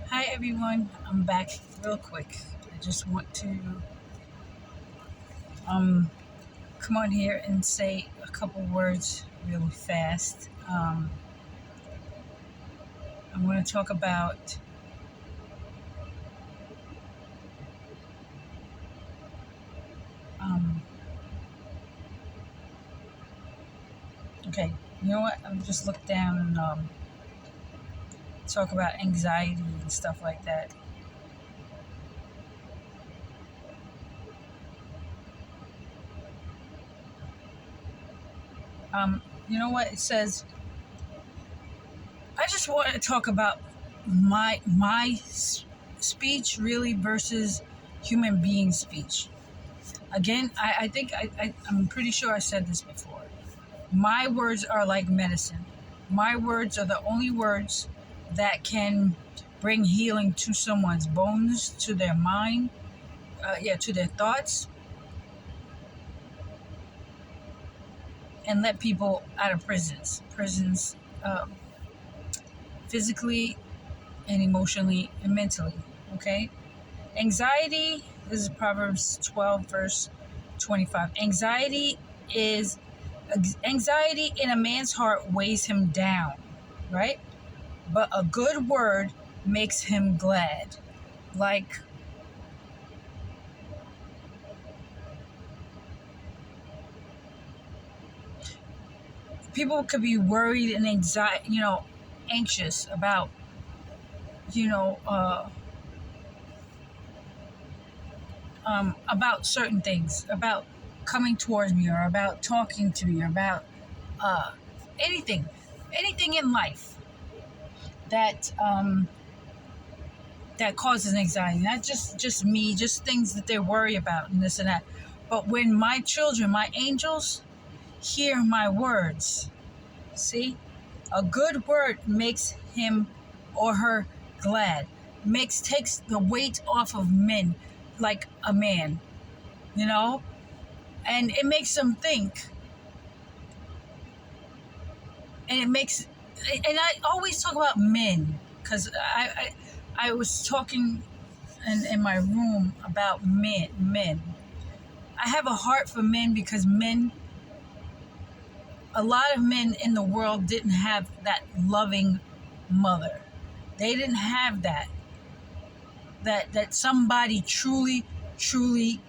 Hi everyone, I'm back real quick. I just want to um, come on here and say a couple words really fast. I'm going to talk about um, okay, you know what? I'm just look down and talk about anxiety and stuff like that. You know what? It says I just want to talk about my speech really versus human being speech. Again, I think I'm pretty sure I said this before. My words are like medicine. My words are the only words that can bring healing to someone's bones, to their mind, to their thoughts, and let people out of prisons. Prisons, physically and emotionally and mentally. Okay? Anxiety, this is Proverbs 12, verse 25. Is Anxiety in a man's heart weighs him down, right? But a good word makes him glad. Like, people could be worried and anxious about, you know, uh, about certain things, about coming towards me or about talking to me or about uh, anything, anything in life that that causes anxiety. Not just me, just things that they worry about and this and that. But when my children, my angels, hear my words, see, a good word makes him or her glad. Takes the weight off of men, like a man, you know, and it makes them think, and it makes, and I always talk about men because I was talking in my room about men. I have a heart for men because a lot of men in the world didn't have that loving mother. They didn't have that somebody truly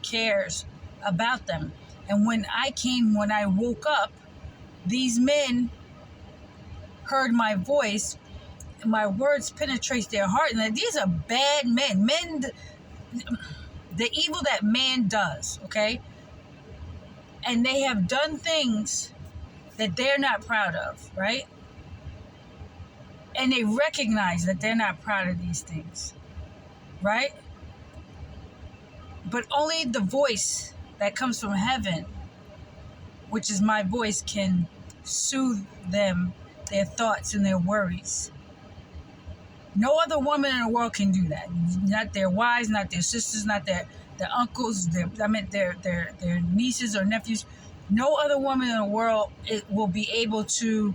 cares about them. And when I woke up, these men heard my voice, my words penetrate their heart, and these are bad men, the evil that man does, okay? And they have done things that they're not proud of, right? And they recognize that they're not proud of these things, right? But only the voice that comes from heaven, which is my voice, can soothe them, their thoughts and their worries. No other woman in the world can do that. Not their wives, not their sisters, not their uncles, their nieces or nephews. No other woman in the world will be able to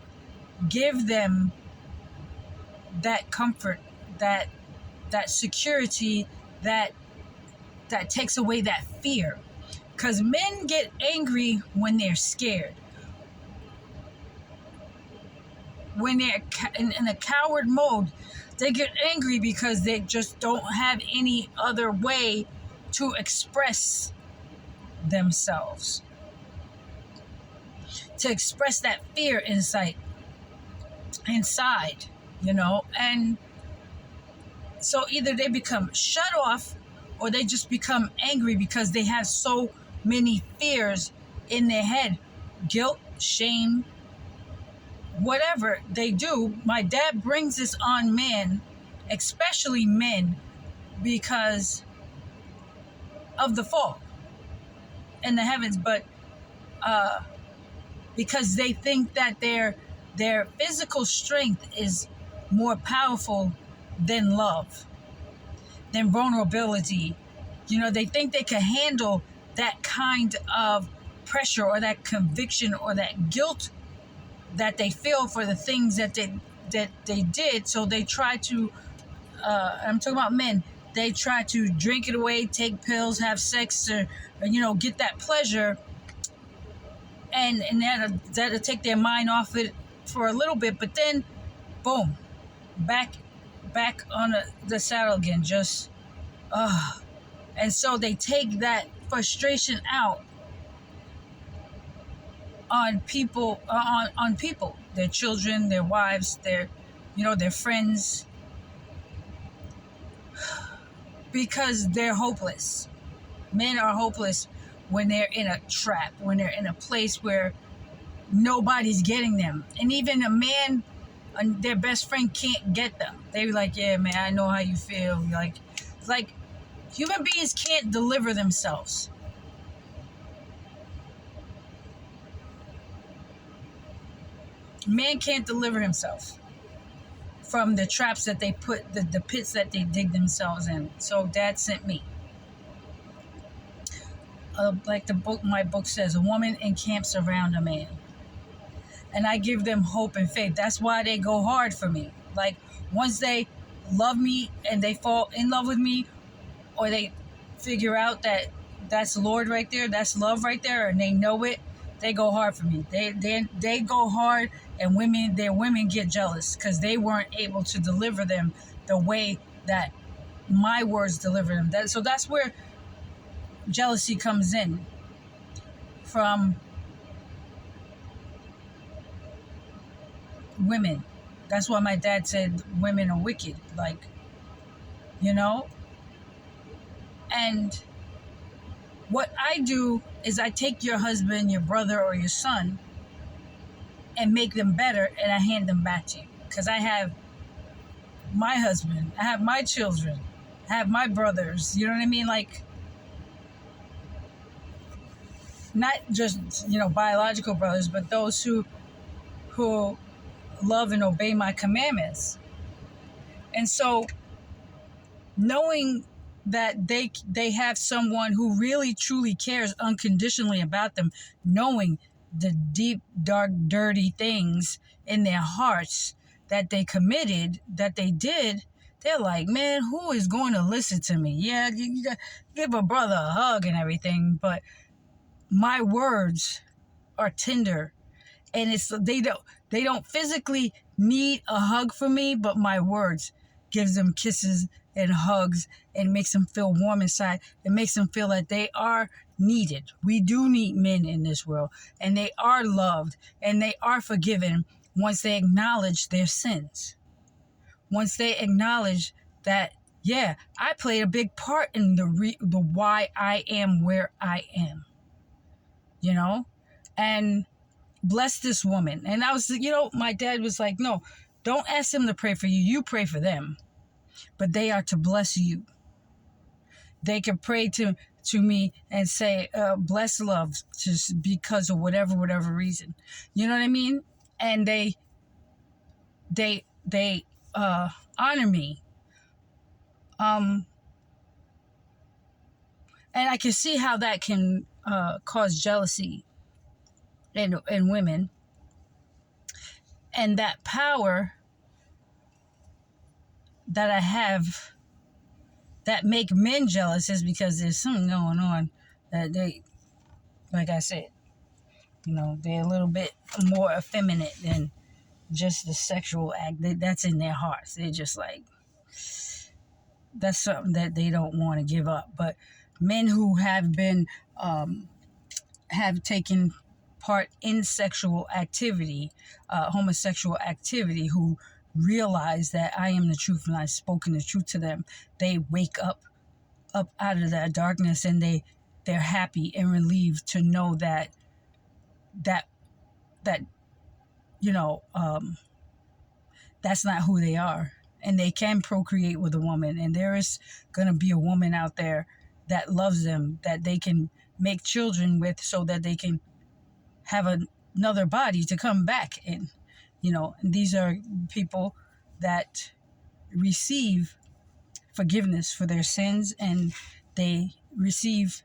give them that comfort, that security, that takes away that fear. Because men get angry when they're scared. When they're in a coward mode, they get angry because they just don't have any other way to express themselves, to express that fear inside, and so either they become shut off or they just become angry because they have so many fears in their head, guilt, shame, whatever they do. My dad brings this on men, especially men, because of the fall in the heavens, but because they think that their physical strength is more powerful than love, than vulnerability. They think they can handle that kind of pressure or that conviction or that guilt that they feel for the things that they did. So they try to I'm talking about men, they try to drink it away, take pills, have sex, or get that pleasure, and that'll take their mind off it for a little bit, but then boom, back on the saddle again, just and so they take that frustration out on people, on people, their children, their wives, their friends, because they're hopeless. Men are hopeless when they're in a trap, when they're in a place where nobody's getting them. And even a man, their best friend can't get them. They be like, yeah, man, I know how you feel. Like human beings can't deliver themselves. Man can't deliver himself from the traps that they put, the pits that they dig themselves in. So Dad sent me. Like my book says, a woman encamps around a man. And I give them hope and faith. That's why they go hard for me. Like, once they love me and they fall in love with me, or they figure out that that's Lord right there, that's love right there, and they know it, they go hard for me. They go hard, and their women get jealous because they weren't able to deliver them the way that my words deliver them. So that's where jealousy comes in from women. That's why my dad said women are wicked, and what I do is I take your husband, your brother, or your son and make them better, and I hand them back to you, because I have my husband, I have my children, I have my brothers, you know what I mean? Like, not just biological brothers, but those who love and obey my commandments. And so knowing that they have someone who really truly cares unconditionally about them, knowing the deep, dark, dirty things in their hearts that they committed, that they did, they're like, man, who is going to listen to me? Yeah, you got give a brother a hug and everything, but my words are tender, and they don't physically need a hug from me, but my words gives them kisses and hugs and makes them feel warm inside. It makes them feel that they are needed. We do need men in this world, and they are loved, and they are forgiven once they acknowledge their sins. Once they acknowledge that, yeah, I played a big part in the why I am where I am, and bless this woman. And I was, my dad was like, no, don't ask them to pray for you. You pray for them. But they are to bless you. They can pray to me and say, bless love, just because of whatever reason. You know what I mean? And they honor me. And I can see how that can cause jealousy in women. And that power that I have that make men jealous is because there's something going on that they, like I said, they're a little bit more effeminate than just the sexual act. That's in their hearts. They're just like, that's something that they don't want to give up. But men who have been, have taken part in sexual activity, homosexual activity, who realize that I am the truth and I've spoken the truth to them, they wake up out of that darkness, and they're happy and relieved to know that that's not who they are, and they can procreate with a woman, and there is going to be a woman out there that loves them, that they can make children with, so that they can have another body to come back in. And these are people that receive forgiveness for their sins, and they receive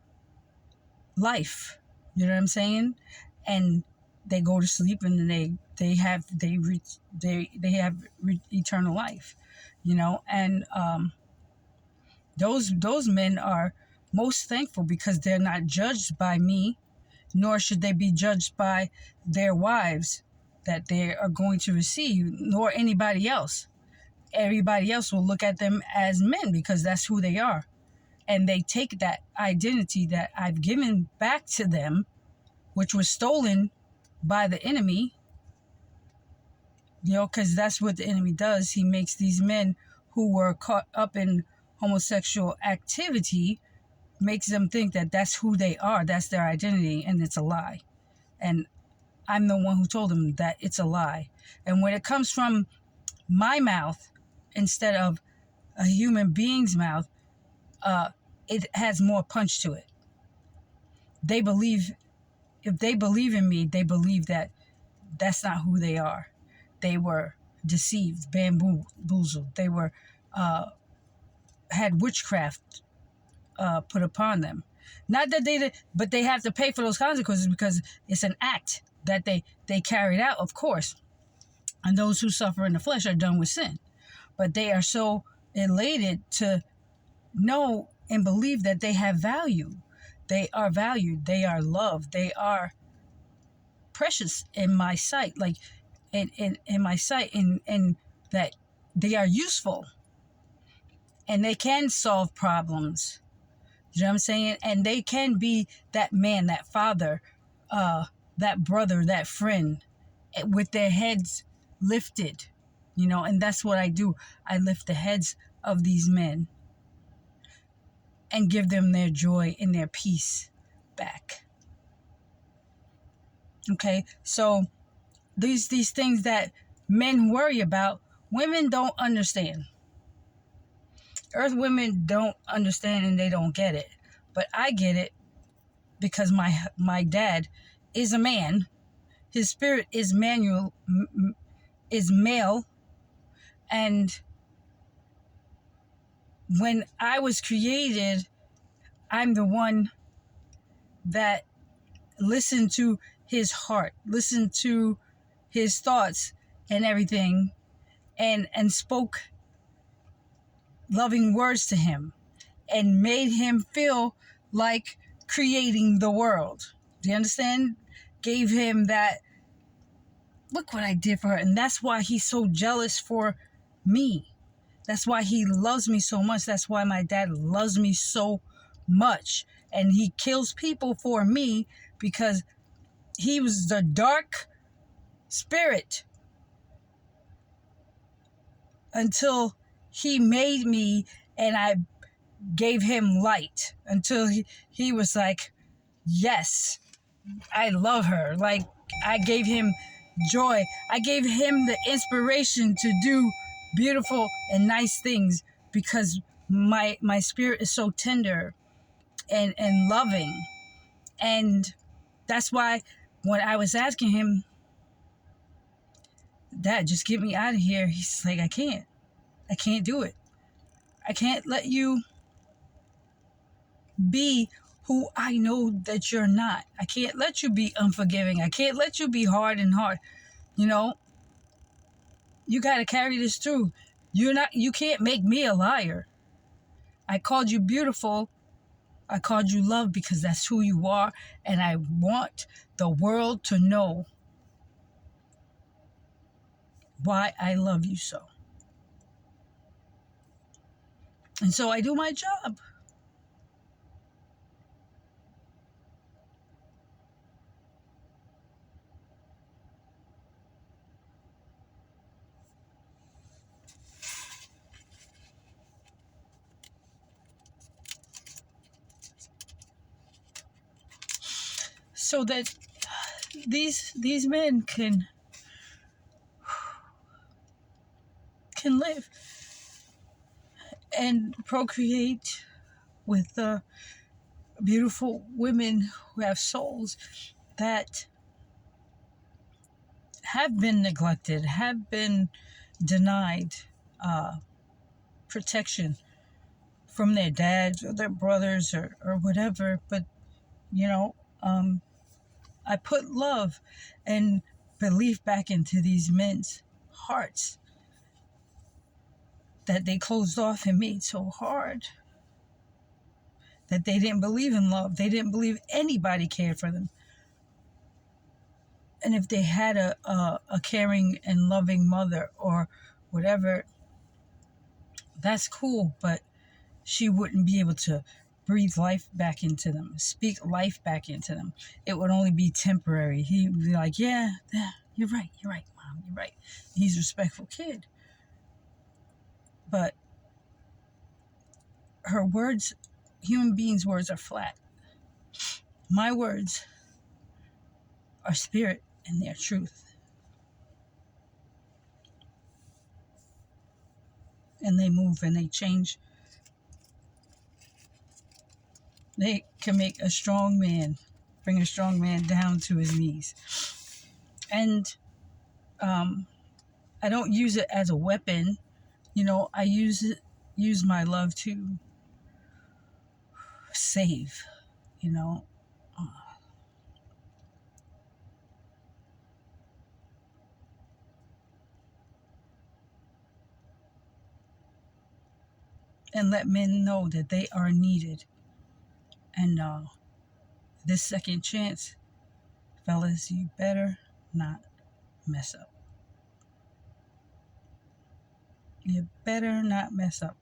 life. You know what I'm saying? And they go to sleep, and then they they have eternal life, and those men are most thankful because they're not judged by me, nor should they be judged by their wives that they are going to receive, nor anybody else. Everybody else will look at them as men because that's who they are. And they take that identity that I've given back to them, which was stolen by the enemy, because that's what the enemy does. He makes these men who were caught up in homosexual activity, makes them think that that's who they are, that's their identity, and it's a lie. And I'm the one who told them that it's a lie. And when it comes from my mouth instead of a human being's mouth, it has more punch to it. They believe, if they believe in me, they believe that that's not who they are. They were deceived, bamboozled. They were had witchcraft put upon them. Not that they did, but they have to pay for those consequences because it's an act that they carried out, of course. And those who suffer in the flesh are done with sin. But they are so elated to know and believe that they have value. They are valued. They are loved. They are precious in my sight. Like in my sight, and that they are useful. And they can solve problems. You know what I'm saying? And they can be that man, that father, that brother, that friend, with their heads lifted, and that's what I do. I lift the heads of these men and give them their joy and their peace back. Okay, so these things that men worry about, women don't understand. Earth women don't understand and they don't get it. But I get it because my dad is a man. His spirit is is male. And when I was created, I'm the one that listened to his heart, listened to his thoughts and everything, and spoke loving words to him and made him feel like creating the world. Do you understand? Gave him that, look what I did for her. And that's why he's so jealous for me. That's why he loves me so much. That's why my dad loves me so much. And he kills people for me because he was the dark spirit until he made me and I gave him light, until he was like, yes, I love her. Like, I gave him joy. I gave him the inspiration to do beautiful and nice things because my spirit is so tender and loving. And that's why when I was asking him, Dad, just get me out of here, he's like, I can't do it. I can't let you be who I know that you're not. I can't let you be unforgiving. I can't let you be hard and hard. You got to carry this through. You can't make me a liar. I called you beautiful. I called you love because that's who you are. And I want the world to know why I love you so. And so I do my job. So that these men can live and procreate with beautiful women who have souls that have been neglected, have been denied protection from their dads or their brothers or whatever. But I put love and belief back into these men's hearts that they closed off and made so hard, that they didn't believe in love. They didn't believe anybody cared for them. And if they had a caring and loving mother or whatever, that's cool, but she wouldn't be able to breathe life back into them, speak life back into them. It would only be temporary. He would be like, yeah, you're right, Mom, you're right. He's a respectful kid. But her words, human beings' words are flat. My words are spirit and they're truth. And they move and they change. They can make a strong man, bring a strong man down to his knees. And I don't use it as a weapon. I use my love to save, and let men know that they are needed. And this second chance, fellas, you better not mess up. You better not mess up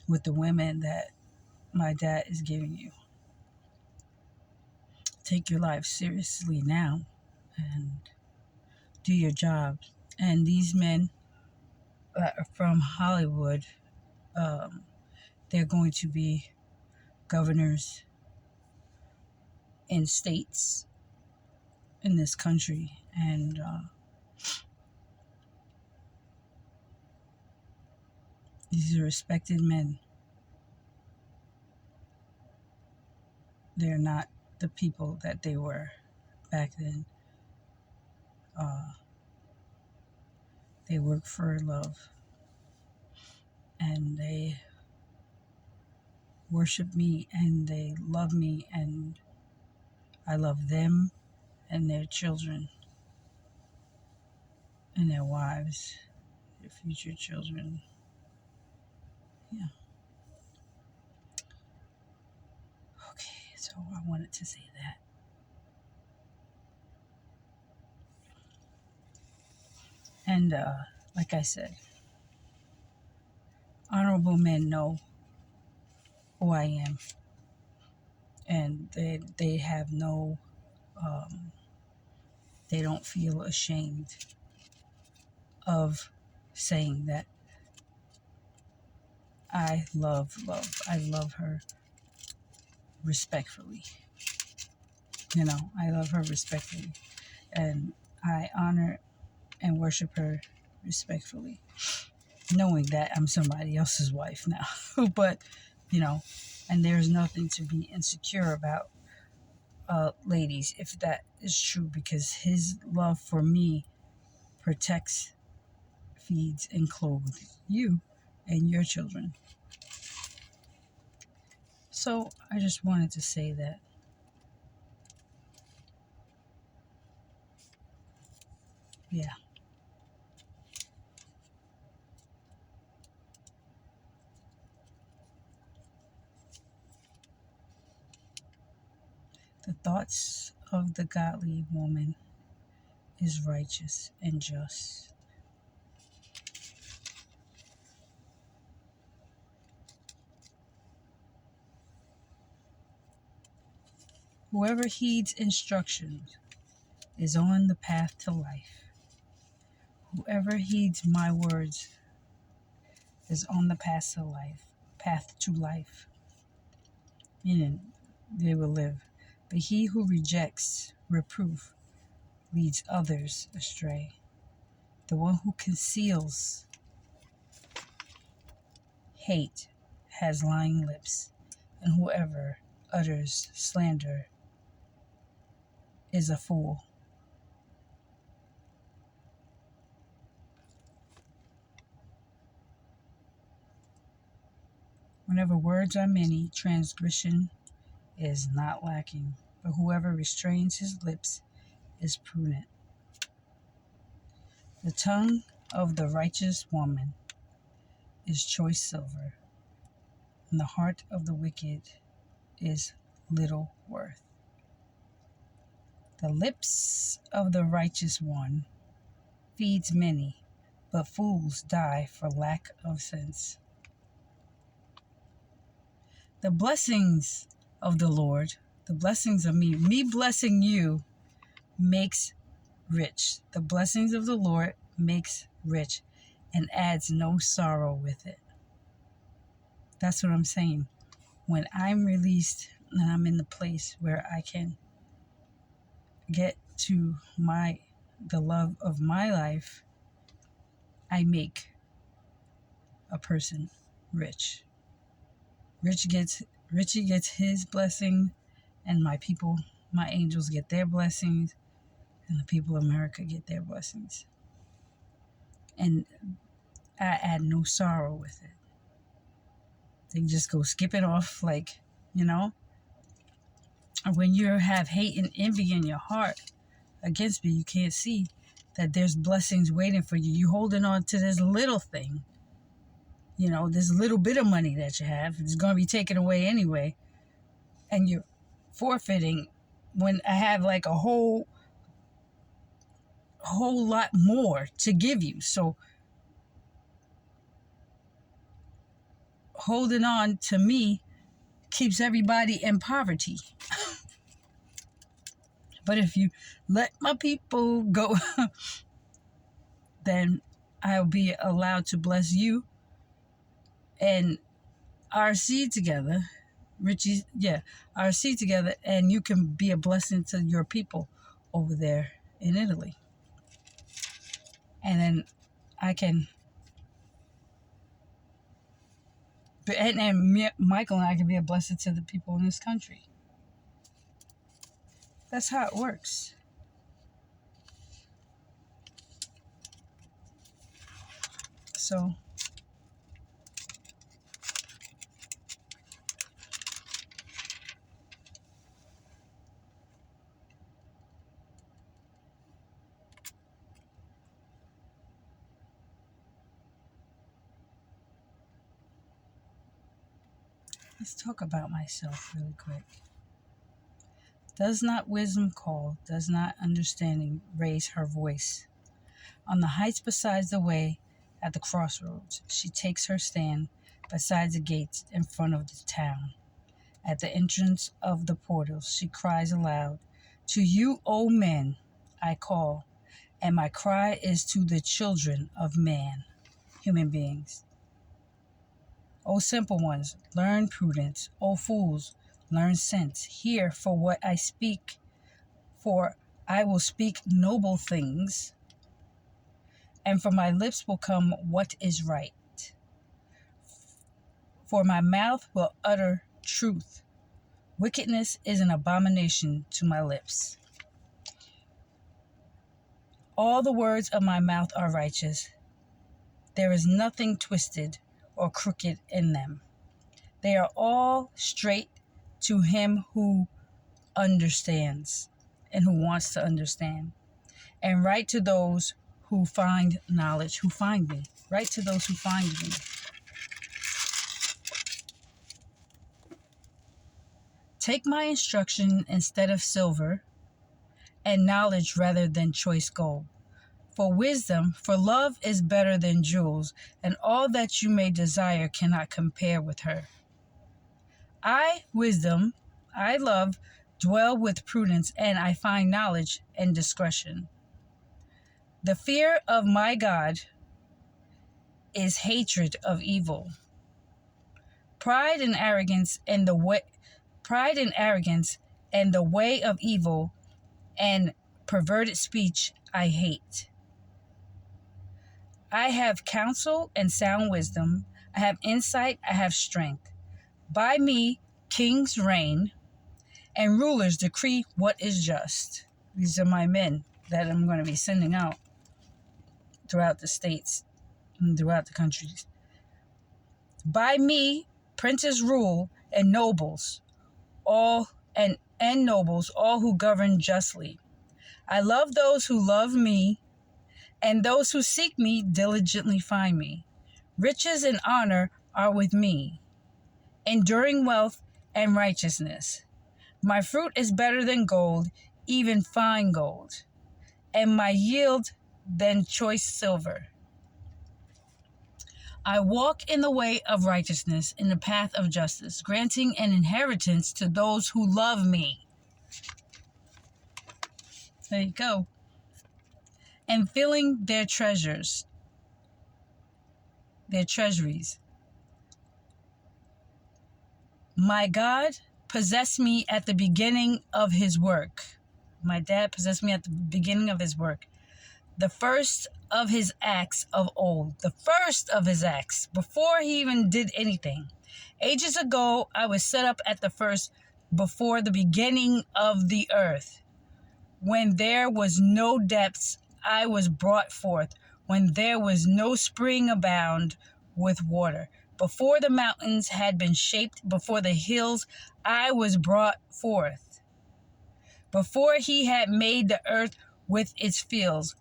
with the women that my dad is giving you. Take your life seriously now and do your job. And these men that are from Hollywood, they're going to be governors in states in this country. And these are respected men. They're not the people that they were back then. They work for love. And they worship me and they love me, and I love them and their children and their wives, their future children. Yeah. Okay, so I wanted to say that. And like I said, honorable men know who I am, and they have no, they don't feel ashamed of saying that I love love. I love her respectfully. I love her respectfully, and I honor and worship her respectfully, knowing that I'm somebody else's wife now. But, and there's nothing to be insecure about, ladies, if that is true, because his love for me protects, feeds, and clothes you and your children. So I just wanted to say that. Yeah. The thoughts of the godly woman is righteous and just. Whoever heeds instructions is on the path to life. Whoever heeds my words is on the path to life. Meaning they will live. But he who rejects reproof leads others astray. The one who conceals hate has lying lips, and whoever utters slander is a fool. Whenever words are many, transgression is not lacking, but whoever restrains his lips is prudent. The tongue of the righteous woman is choice silver, and the heart of the wicked is little worth. The lips of the righteous one feeds many, but fools die for lack of sense. The blessings of the Lord, the blessings of me blessing you makes rich. The blessings of the Lord makes rich and adds no sorrow with it. That's what I'm saying. When I'm released and I'm in the place where I can get to the love of my life, I make a person rich. Richie gets his blessing, and my people, my angels, get their blessings, and the people of America get their blessings. And I add no sorrow with it. They just go skipping off like, when you have hate and envy in your heart against me, you can't see that there's blessings waiting for you. You holding on to this little thing, this little bit of money that you have. It's going to be taken away anyway. And you're forfeiting when I have like a whole lot more to give you. So holding on to me keeps everybody in poverty. But if you let my people go, then I'll be allowed to bless you and our seed together. Our seed together, and you can be a blessing to your people over there in Italy. And then I can, and Michael and I can be a blessing to the people in this country. That's how it works. So, let's talk about myself really quick. Does not wisdom call? Does not understanding raise her voice? On the heights beside the way, at the crossroads, she takes her stand beside the gates in front of the town. At the entrance of the portals, she cries aloud, "To you, O men, I call, and my cry is to the children of man," human beings. O simple ones, learn prudence. O fools, learn sense. Hear for what I speak, for I will speak noble things, and from my lips will come what is right. For my mouth will utter truth. Wickedness is an abomination to my lips. All the words of my mouth are righteous. There is nothing twisted or crooked in them. They are all straight to him who understands and who wants to understand. And right to those who find knowledge, who find me. Right to those who find me. Take my instruction instead of silver, and knowledge rather than choice gold. For love is better than jewels, and all that you may desire cannot compare with her. Wisdom, I love, dwell with prudence, and I find knowledge and discretion. The fear of my God is hatred of evil. Pride and arrogance and the way of evil and perverted speech I hate. I have counsel and sound wisdom. I have insight. I have strength. By me, kings reign and rulers decree what is just. These are my men that I'm going to be sending out throughout the states and throughout the countries. By me, princes rule and nobles, all nobles, all who govern justly. I love those who love me, And those who seek me diligently find me. Riches and honor are with me, enduring wealth and righteousness. My fruit is better than gold, even fine gold, and my yield than choice silver. I walk in the way of righteousness, in the path of justice, granting an inheritance to those who love me. There you go. And filling their treasuries. My God possessed me at the beginning of his work. My dad possessed me at the beginning of his work. The first of his acts of old. The first of his acts, before he even did anything. Ages ago, I was set up at the first, before the beginning of the earth. When there was no depths, I was brought forth. When there was no spring abound with water. Before the mountains had been shaped, before the hills, I was brought forth. Before he had made the earth with its fields,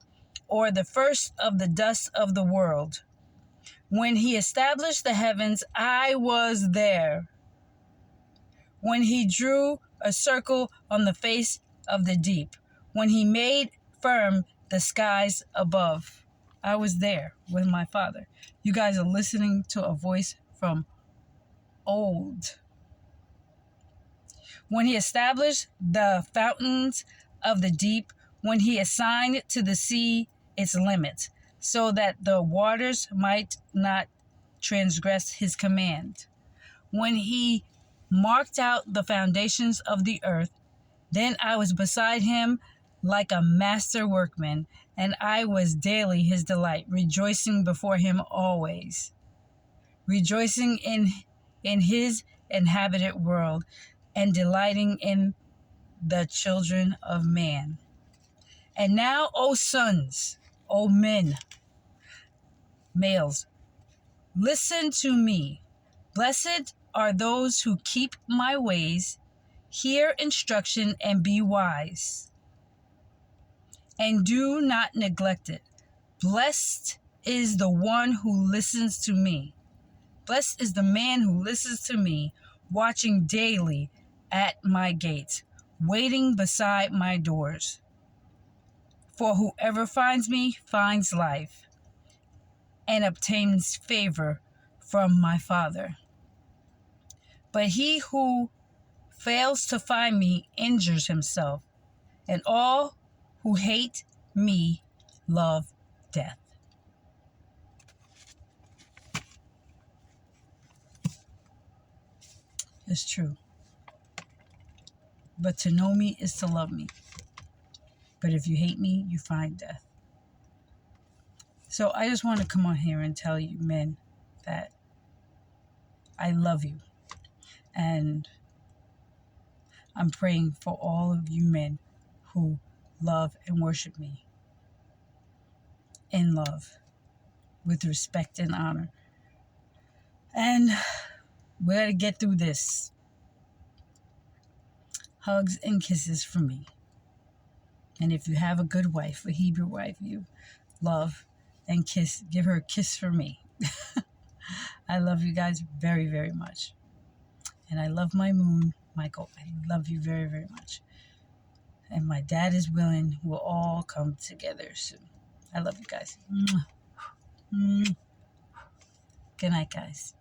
or the first of the dust of the world. When he established the heavens, I was there. When he drew a circle on the face of the deep, when he made firm the skies above, I was there with my Father. You guys are listening to a voice from old. When he established the fountains of the deep, when he assigned to the sea its limits, so that the waters might not transgress his command. When he marked out the foundations of the earth, then I was beside him like a master workman, and I was daily his delight, rejoicing before him always, rejoicing in his inhabited world, and delighting in the children of man. And now, O sons, O men, males, listen to me. Blessed are those who keep my ways, hear instruction, and be wise, and do not neglect it. Blessed is the one who listens to me. Blessed is the man who listens to me, watching daily at my gates, waiting beside my doors. For whoever finds me finds life and obtains favor from my Father. But he who fails to find me injures himself, and all who hate me love death. It's true. But to know me is to love me. But if you hate me, you find death. So I just want to come on here and tell you, men, that I love you. And I'm praying for all of you men who love and worship me in love, with respect and honor. And we got to get through this. Hugs and kisses from me. And if you have a good wife, a Hebrew wife, you love and kiss, give her a kiss for me. I love you guys very, very much. And I love my moon, Michael. I love you very, very much. And my dad is willing. We'll all come together soon. I love you guys. Good night, guys.